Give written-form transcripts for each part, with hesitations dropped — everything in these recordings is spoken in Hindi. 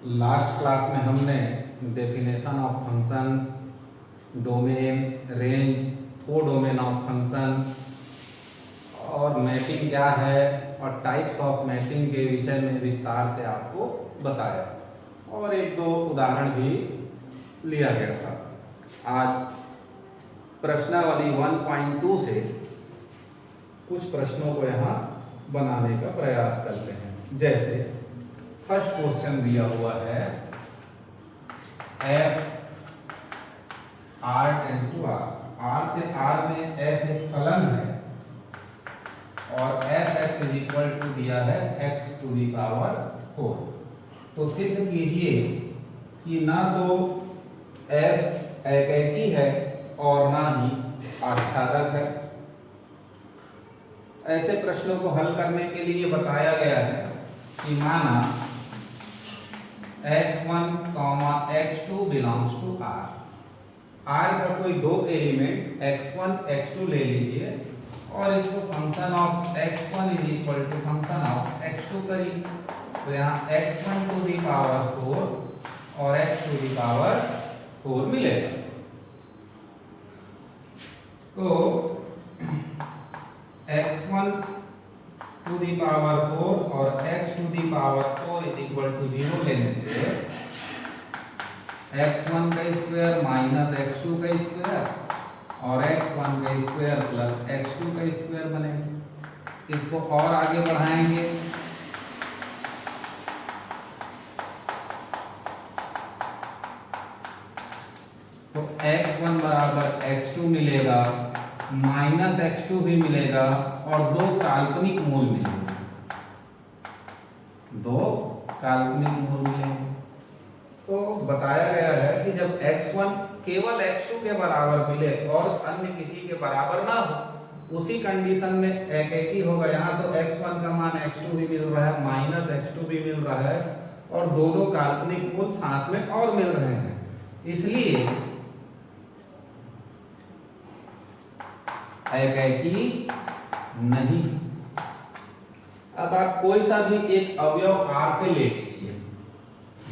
लास्ट क्लास में हमने definition of function, domain, range, codomain of function और मैपिंग क्या है और टाइप्स ऑफ मैपिंग के विषय में विस्तार से आपको बताया और एक दो उदाहरण भी लिया गया था। आज प्रश्नावली 1.2 से कुछ प्रश्नों को यहाँ बनाने का प्रयास करते हैं। जैसे फर्स्ट क्वेश्चन दिया हुआ है f r tend to r, r से r में f एक फलन है और f(x) इज इक्वल टू दिया है x टू दी पावर 4। तो सिद्ध कीजिए कि ना तो f एकैकी है और ना ही आच्छादक है। ऐसे प्रश्नों को हल करने के लिए बताया गया है कि माना x1, x2 belongs to r। r का कोई दो एलिमेंट x1, x2 ले लीजिए और इसको function of x1 is equal to function of x2 करिए। तो यहाँ x1 टू दी पावर 4 और x टू दी पावर 4 मिलेगा। तो x1 टू दी पावर 4 और x to the power 4 is equal to 0 लेने से x1 का स्क्वायर माइनस x2 का स्क्वायर और x1 का स्क्वायर प्लस x2 का स्क्वायर बनेगा। इसको और आगे बढ़ाएंगे तो x1 बराबर x2 मिलेगा, माइनस x2 भी मिलेगा और दो काल्पनिक मूल मिलेंगे, दो काल्पनिक मूल मिलेंगे। तो बताया गया है कि जब x1 केवल x2 के बराबर मिले और अन्य किसी के बराबर ना हो, उसी कंडीशन में एकैकी होगा। यहाँ तो x1 का मान x2 भी मिल रहा है, माइनस x2 भी मिल रहा है और दो दो काल्पनिक मूल साथ में और मिल रहे हैं, इसलिए एकैकी नहीं। अब आप कोई सा भी एक अवयव r से ले लीजिए,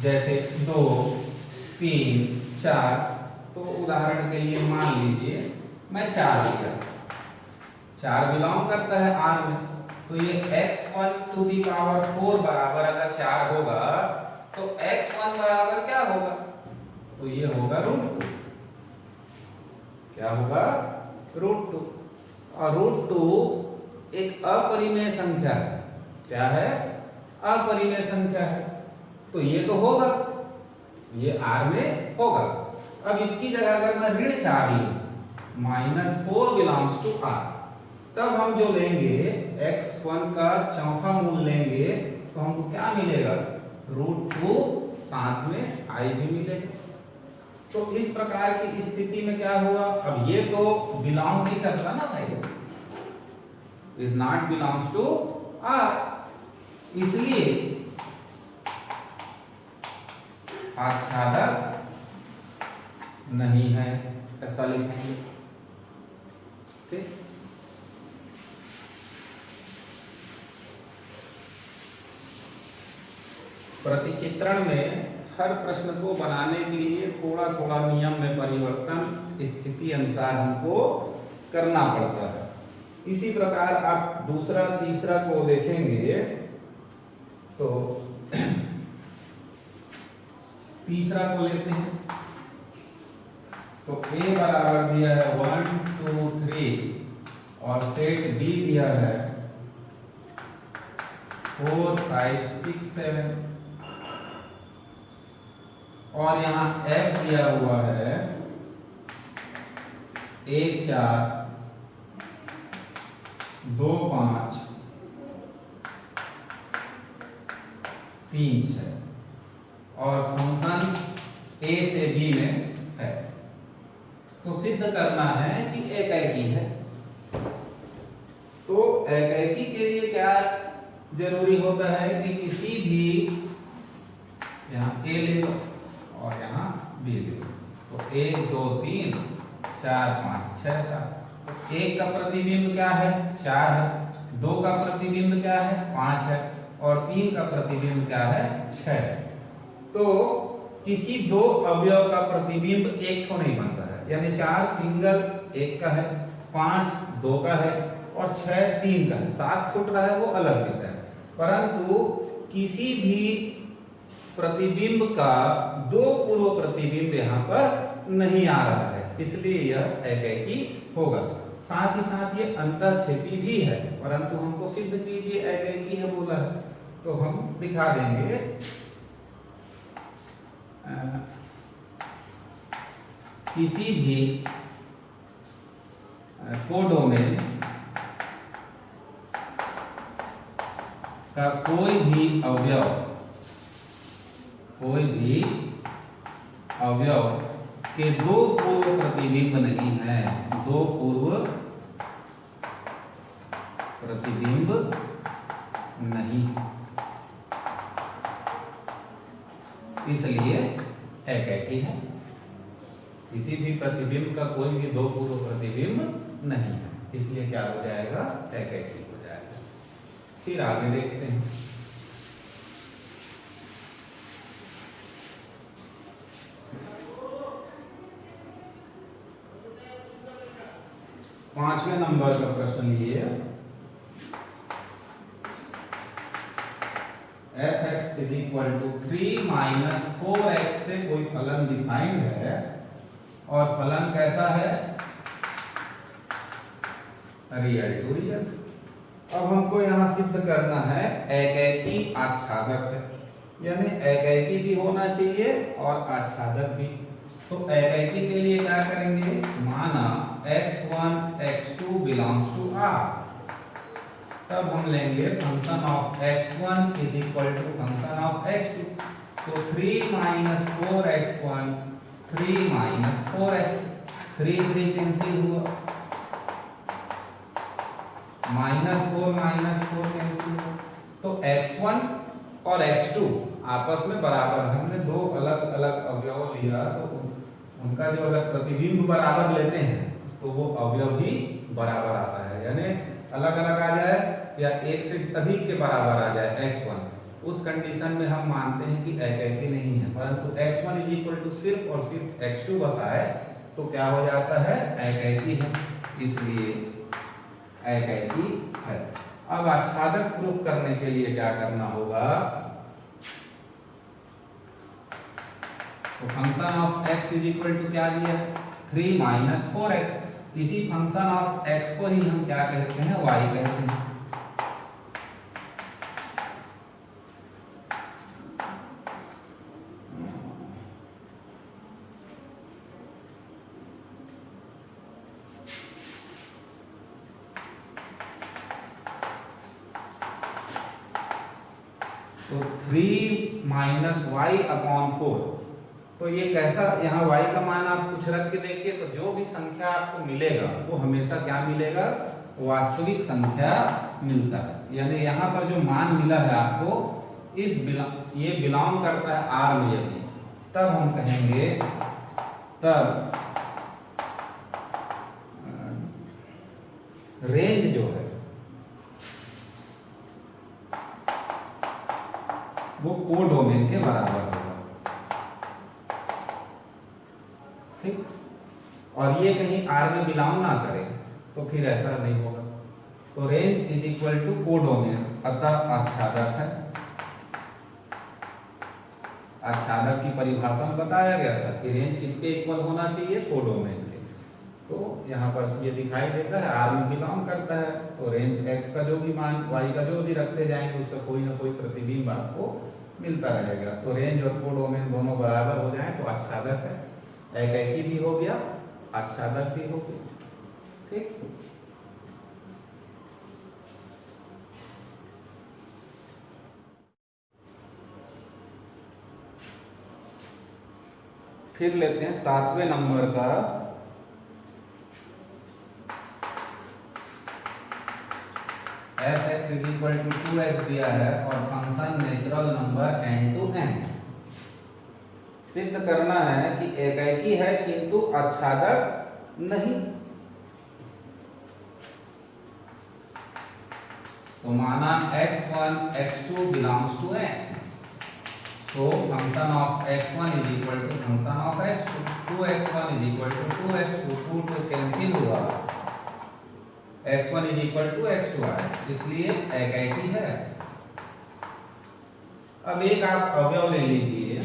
जैसे 2, 3, 4। तो उदाहरण के लिए मान लीजिए मैं 4 लिया, 4 बिलोंग करता है r में। तो ये x1 टू दी पावर 4 बराबर अगर 4 होगा तो x1 बराबर क्या होगा? तो ये होगा √2। क्या होगा? √2। और √2 एक अपरिमेय संख्या है। क्या है? अपरिमेय संख्या है। तो ये तो होगा, ये r में होगा। अब इसकी जगह अगर मैं ऋण 4 लूं, -4 बिलोंग्स टू r, तब हम जो लेंगे x1 का चौथा मूल लेंगे तो हमको क्या मिलेगा? √2 साथ में i भी मिलेगा। तो इस प्रकार की स्थिति में क्या हुआ? अब ये तो बिलोंग नहीं करता ना भाई, is not belongs to r, इसलिए आच्छादक नहीं है, ऐसा लिखेंगे। ठीक। प्रतिचित्रण में हर प्रश्न को बनाने के लिए थोड़ा थोड़ा नियम में परिवर्तन स्थिति अनुसार हमको करना पड़ता है। इसी प्रकार आप दूसरा तीसरा को देखेंगे तो तीसरा को लेते हैं तो a बराबर दिया है 1, 2, 3 और सेट b दिया है 4, 5, 6, 7 और यहाँ f दिया हुआ है 1, 4, 2, 5, 3, 6 और फंक्शन a से b में है। तो सिद्ध करना है कि एकैकी है। तो एकैकी के लिए क्या जरूरी होता है कि किसी भी, यहाँ a ले लो और यहाँ b ले लो, तो 1, 2, 3, 4, 5, 6, 7। तो 1 का प्रतिबिंब क्या है? 4 है। 2 का प्रतिबिंब क्या है? 5 है और 3 का प्रतिबिंब क्या है? 6 है। तो किसी दो अवयव का प्रतिबिंब एक तो नहीं बनता है, यानी 4 सिंगल एक का है, 5 2 का है और 6 3 का है। 7 छूट रहा है वो अलग विषय है, परंतु किसी भी प्रतिबिंब का दो पूर्व प्रतिबिंब यहाँ पर नहीं आ रहा है, इसलिए यह एकैकी होगा। साथ ही साथ ये अंतःक्षेपी भी है, परंतु हमको सिद्ध कीजिए एकैकी है बोला है, तो हम दिखा देंगे। किसी भी कोडोमेन का कोई भी अवयव के दो पूर्व प्रतिबिंब नहीं है, दो पूर्व प्रतिबिंब नहीं, इसलिए एकैकी है। किसी भी प्रतिबिंब का कोई भी दो पूर्व प्रतिबिंब नहीं है, इसलिए क्या हो जाएगा, एकैकी हो जाएगा। फिर आगे देखते हैं। पांचवें नंबर का प्रश्न लिए, f(x) is equal to 3 minus 4x से कोई फलन डिफाइंड है और फलन कैसा है, रियल टू रियल। अब हमको यहाँ सिद्ध करना है एकैकी आच्छादक है, यानी एकैकी भी होना चाहिए और आच्छादक भी। तो एकैकी के लिए क्या करेंगे, माना x1 x2 belongs to R, तब हम लेंगे function of x1 is equal to function of x2। तो 3 minus 4x1 3 minus 4x, 3 3 cancel हुआ, -4 -4 कैंसिल हुआ। तो x1 और x2 आपस में बराबर, हमने दो अलग अलग अवयव लिया तो उनका जो अगर प्रतिबिंब बराबर लेते हैं तो वो अवयव भी बराबर आता है, यानी अलग अलग आ जाए या एक से अधिक के बराबर आ जाए x1, उस कंडीशन में हम मानते हैं कि एकैकी नहीं है। परंतु x1 इज इक्वल टू सिर्फ और सिर्फ x2 बस आए तो क्या हो जाता है, एकैकी है, इसलिए एकैकी है। अब आच्छादक प्रूफ करने के लिए क्या करना होगा, तो function of x is equal to क्या दिया, 3 माइनस 4x। इसी फंक्शन ऑफ x को ही हम क्या कहते हैं, y कहते हैं। तो 3 माइनस वाई अपॉन 4, तो ये कैसा, यहाँ y का मान आप कुछ रख के देखिए तो जो भी संख्या आपको मिलेगा वो हमेशा क्या मिलेगा, वास्तविक संख्या मिलता है। यानी यहाँ पर जो मान मिला है आपको ये बिलोंग करता है R में, यदि तब हम कहेंगे, तब रेंज जो है वो कोडोमेन के बराबर होगा, ठीक। और ये कहीं R में बिलोंग ना करे तो फिर ऐसा नहीं होगा। तो range is equal to codomain, अतः आच्छादक है। आच्छादक की परिभाषा में बताया गया था कि रेंज किसके इक्वल होना चाहिए, कोडोमेन के। तो यहाँ पर ये दिखाई देता है R में बिलोंग करता है, तो रेंज x का जो भी मान, y का जो भी रखते जाएंगे उसका कोई ना कोई प्रतिबिंब आपको मिलता रहेगा। तो रेंज और कोडोमेन दोनों बराबर हो जाए तो आच्छादक है, एकैकी भी हो गया, आच्छादक भी हो गया, ठीक। फिर लेते हैं 7वें नंबर का, f(x) is equal to 2x दिया है और function natural number n to n। सिद्ध करना है कि एकैकी है किंतु आच्छादक नहीं। तो माना x1 x2 belongs to n, तो function of x1 is equal to function of x2, 2x1 is equal to 2x2, 2 तो कैंसिल हुआ, x1 is equal to x2 आया, इसलिए एकाकी है। अब एक आप अवयव ले लीजिए,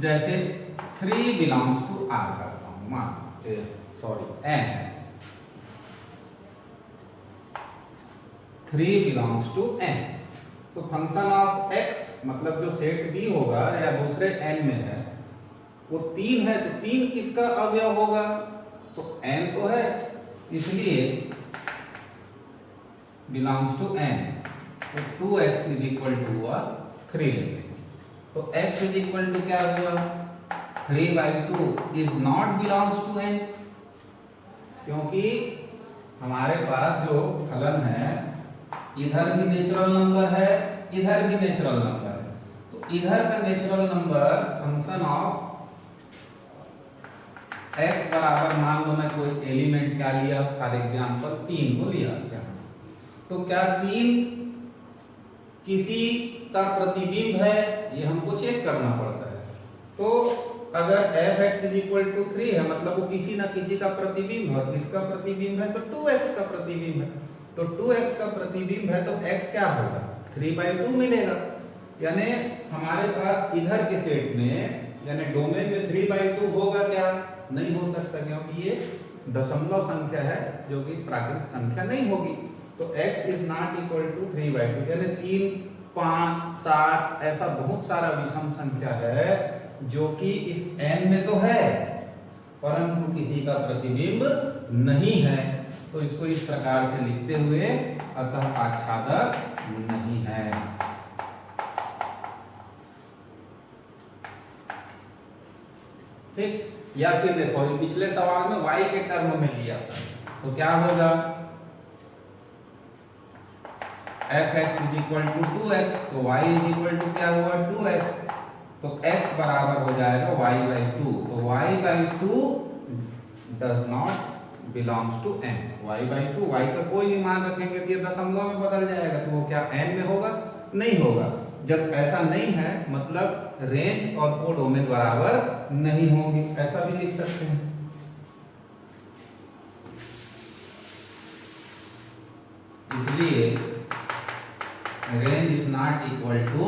जैसे 3 बिलोंग्स टू R करता हूं, n 3 बिलोंग्स टू n, तो फंक्शन ऑफ x मतलब जो सेट B होगा या दूसरे n में है वो 3 है, तो 3 किसका अवयव होगा, तो n तो है, इसलिए बिलोंग्स टू n, तो 2x इज इक्वल टू हुआ 3 लेते हैं, तो x इज इक्वल टू क्या हुआ 3/2 is not belongs to n, क्योंकि हमारे पास जो फलन है इधर भी नेचुरल नंबर है, इधर भी नेचुरल नंबर है, तो इधर का natural number function of x बराबर, मान लो मैं कोई एलिमेंट क्या लिया, फॉर एग्जांपल 3 को लिया, तो क्या 3 किसी का प्रतिबिंब है, ये हमको चेक करना पड़ता है। तो अगर fx इज इक्वल टू 3 है मतलब वो किसी ना किसी का प्रतिबिंब है, किसका प्रतिबिंब है, तो 2x का प्रतिबिंब है, तो 2x का प्रतिबिंब है तो x क्या होगा 3/2 मिलेगा, यानी हमारे पास इधर के सेट में यानी डोमेन में 3/2 होगा क्या, नहीं हो सकता, क्योंकि ये दशमलव संख्या है जो कि प्राकृत संख्या नहीं होगी, तो x is not equal to 3/2, यानी 3, 5, 7 ऐसा बहुत सारा विषम संख्या है जो कि इस n में तो है परंतु किसी का प्रतिबिंब नहीं है, तो इसको इस प्रकार से लिखते हुए अतः आच्छादक नहीं है। ठीक, या फिर देखो पिछले सवाल में y के टर्म में लिया था, तो क्या होगा fx is equal to 2x, तो y इज इक्वल टू क्या हुआ 2x, तो x बराबर हो जाएगा y/2, तो y/2 does not belongs to n, y/2, y का कोई भी मान रखेंगे तो ये दशमलव में बदल जाएगा, तो वो क्या n में होगा, नहीं होगा। जब ऐसा नहीं है मतलब रेंज और कोडोमेन बराबर नहीं होंगे, ऐसा भी लिख सकते हैं। इसलिए range is not equal to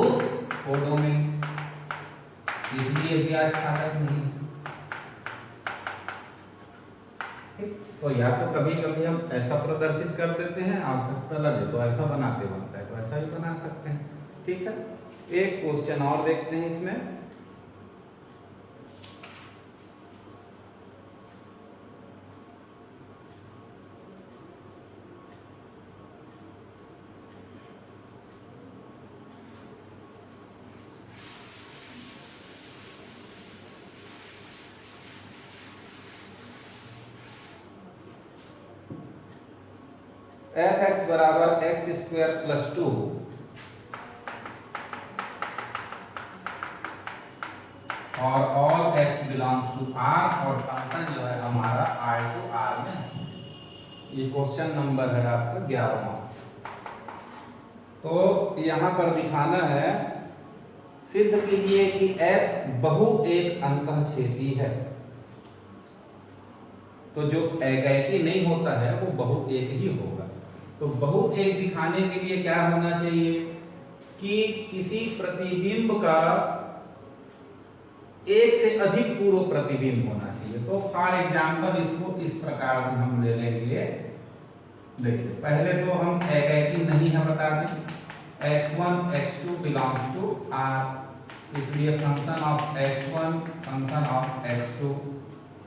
codomain, इसलिए भी आच्छादक नहीं। ठीक, तो या तो कभी कभी हम ऐसा प्रदर्शित कर देते हैं, आवश्यकता लगे तो ऐसा बनाते बनता है, तो ऐसा ही बना सकते हैं। ठीक है, एक क्वेश्चन और देखते हैं इसमें, f(x) बराबर x² + 2 और all x belongs to R और फंक्शन जो है हमारा R में है। ये क्वेश्चन नंबर है आपका 11वां। तो यहाँ पर दिखाना है, सिद्ध कीजिए कि f बहु एक अंतःछेदी है, तो जो एकाकी नहीं होता है वो बहु एक ही होगा। तो बहु एक दिखाने के लिए क्या होना चाहिए कि किसी प्रतिबिंब का एक से अधिक पूर्व प्रतिबिंब होना चाहिए। तो फॉर एग्जांपल इसको इस प्रकार से हम ले लेंगे, देखिए पहले तो हम एकाकी नहीं है बता दें, x1 x2 belongs to R, इसलिए function of x1 function of x2,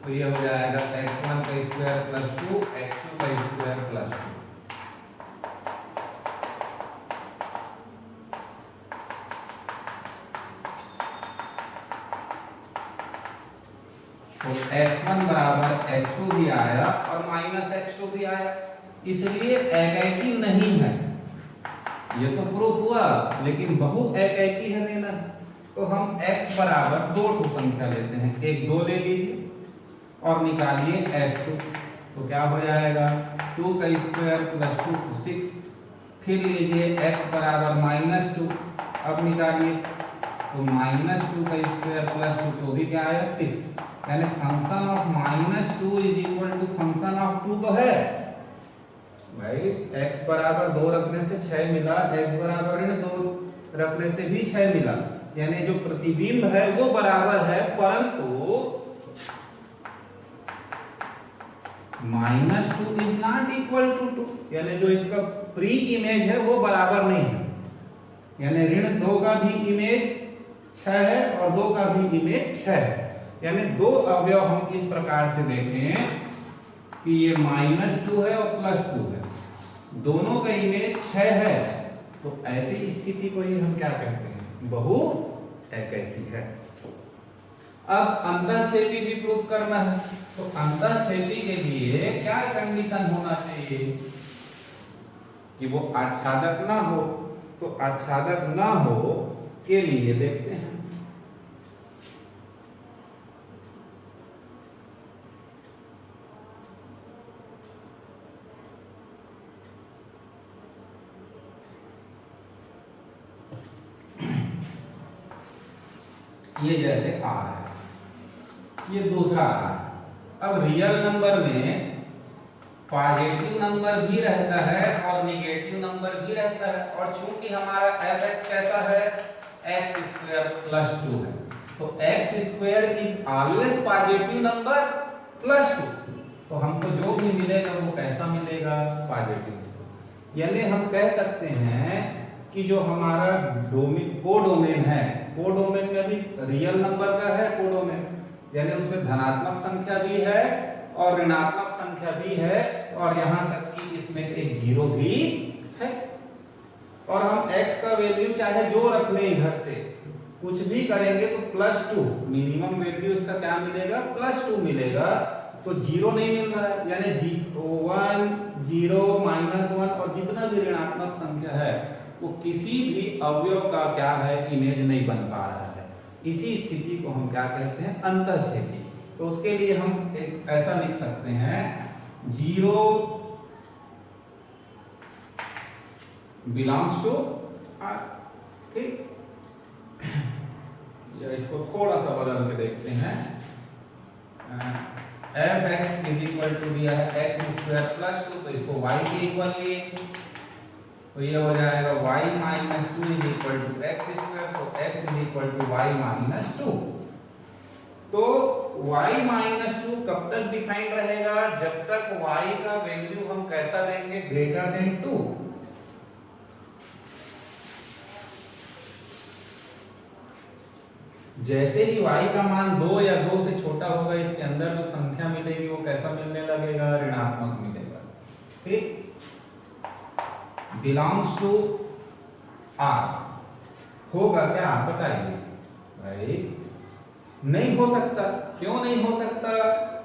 तो ये हो जाएगा x1 का स्क्वायर प्लस 2 x2 का स्क्वायर प्लस 2। तो x1 बराबर x2 भी आया और माइनस x2 भी आया, इसलिए एकाकी नहीं है, ये तो प्रूफ हुआ, लेकिन बहु एकाकी है लेना। तो हम x बराबर 2 संख्या लेते हैं, एक 2 ले लीजिए और निकालिए f2, तो क्या हो जाएगा 2 का स्क्वायर प्लस 2 तो 6। फिर लीजिए x बराबर -2, अब निकालिए तो -2 का स्क्वायर प्लस 2 तो भी क्या आया 6, यानी function of -2 is equal to function of 2 तो है भाई। x बराबर 2 रखने से 6 मिला, x बराबर 2 रखने से भी 6 मिला, यानी जो प्रतिबिंब है वो बराबर है, परंतु -2 इज नॉट इक्वल टू 2, यानी जो इसका प्री इमेज है वो बराबर नहीं है, यानी ऋण 2 का भी इमेज 6 है और 2 का भी इमेज 6 है, यानी दो अवयव हम इस प्रकार से देखें कि ये -2 है और +2 है, दोनों का इमेज 6 है, तो ऐसी स्थिति को ही हम क्या कहते हैं, बहु एकैकी है। अब अंतःक्षेपी भी प्रूव करना है, तो अंतःक्षेपी के लिए क्या कंडीशन होना चाहिए कि वो आच्छादक ना हो, तो आच्छादक ना हो के लिए देखते हैं। ये जैसे आ रहा है, ये दूसरा आ रहा है। अब रियल नंबर में पॉजिटिव नंबर भी रहता है और निगेटिव नंबर भी रहता है, और चूंकि हमारा f(x) कैसा है, x² + 2 है, तो x² is always positive number +2, तो हमको जो भी मिलेगा वो कैसा मिलेगा, पॉजिटिव। यानी हम कह सकते हैं कि जो हमारा कोडोमेन है, कोडोमेन में भी रियल नंबर का है कोडोमेन, यानी उसमें धनात्मक संख्या भी है और ऋणात्मक संख्या भी है, और यहाँ तक कि इसमें एक 0 भी है। और हम x का वैल्यू चाहे जो रख लें, इधर से कुछ भी करेंगे तो +2 मिनिमम वैल्यू इसका क्या मिलेगा, +2 मिलेगा, तो 0 नहीं मिल रहा है, यानी 1 0 -1 और जितना भी ऋणात्मक संख्या है वो किसी भी अवयव का क्या है, इमेज नहीं बन पा रहा है। इसी स्थिति को हम क्या कहते हैं, अंतःक्षेपी। तो उसके लिए हम एक ऐसा लिख सकते हैं 0 बिलोंग्स टू R, ठीक। या इसको थोड़ा सा बदल के देखते हैं, f(x) इज इक्वल टू दिया है x² + 2, तो इसको y के इक्वल लिए, तो ये हो जाएगा y - 2 is equal to x², तो x is equal to y - 2। तो y - 2 कब तक डिफाइंड रहेगा, जब तक y का वैल्यू हम कैसा लेंगे, ग्रेटर देन 2। जैसे ही y का मान 2 या 2 से छोटा होगा, इसके अंदर जो संख्या मिलेगी वो कैसा मिलने लगेगा, ऋणात्मक मिलेगा, ठीक। बिलोंग्स टू R होगा क्या, बताइए भाई, नहीं हो सकता। क्यों नहीं हो सकता,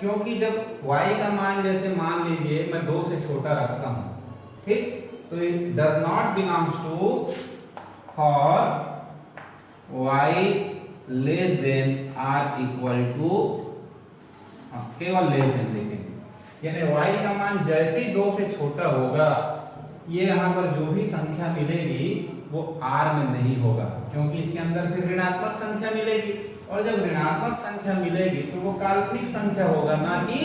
क्योंकि जब y का मान, जैसे मान लीजिए मैं 2 से छोटा रखता हूं, ठीक, तो it does not belongs to for y less than r equal to, केवल लेस देन देखेंगे, यानी y का मान जैसे ही 2 से छोटा होगा, ये यहाँ पर जो भी संख्या मिलेगी वो r में नहीं होगा, क्योंकि इसके अंदर फिर ऋणात्मक संख्या मिलेगी, और जब ऋणात्मक संख्या मिलेगी तो वो काल्पनिक संख्या होगा, ना कि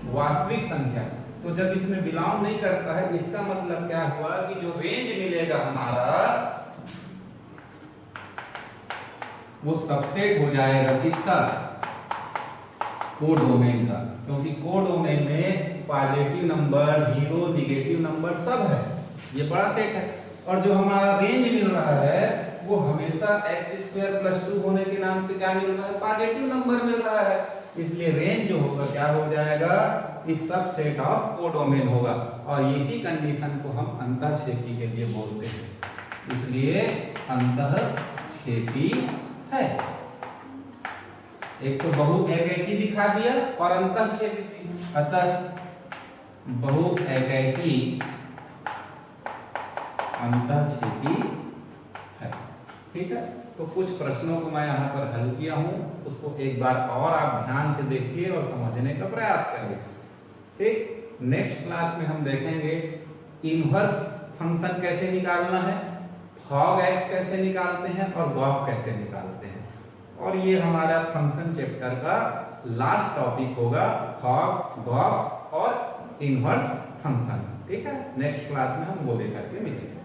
वास्तविक संख्या। तो जब इसमें बिलोंग नहीं करता है, इसका मतलब क्या हुआ कि जो रेंज मिलेगा हमारा वो सबसेट हो जाएगा किसका, कोडोमेन का, क्योंकि कोडोमेन में पॉजिटिव नंबर, 0 निगेटिव नंबर सब है, ये बड़ा सेट है। और जो हमारा रेंज मिल रहा है वो हमेशा x² + 2 होने के नाम से क्या मिल रहा है, पॉजिटिव नंबर मिल रहा है, इसलिए रेंज जो होगा क्या हो जाएगा, इस सब सेट ऑफ कोडोमेन होगा, और इसी कंडीशन को हम अंतःक्षेपी के लिए बोलते हैं, इसलिए अंतःक्षेपी है। एक तो बहु एकैकी दिखा दिया और अंतःक्षेपी, अतः बहु एकैकी अंतःक्षेपी है, ठीक है। तो कुछ प्रश्नों को मैं यहाँ पर हल किया हूँ, उसको एक बार और आप ध्यान से देखिए और समझने का प्रयास करिए, ठीक। नेक्स्ट क्लास में हम देखेंगे इनवर्स फंक्शन कैसे निकालना है, फॉग एक्स कैसे निकालते हैं और गॉफ कैसे निकालते हैं। और ये हमारा फंक्शन चैप्टर का लास्ट टॉपिक होगा, फॉग, गॉफ और इनवर्स फंक्शन। ठीक है, नेक्स्ट क्लास में हम वो लेकर के मिलेंगे।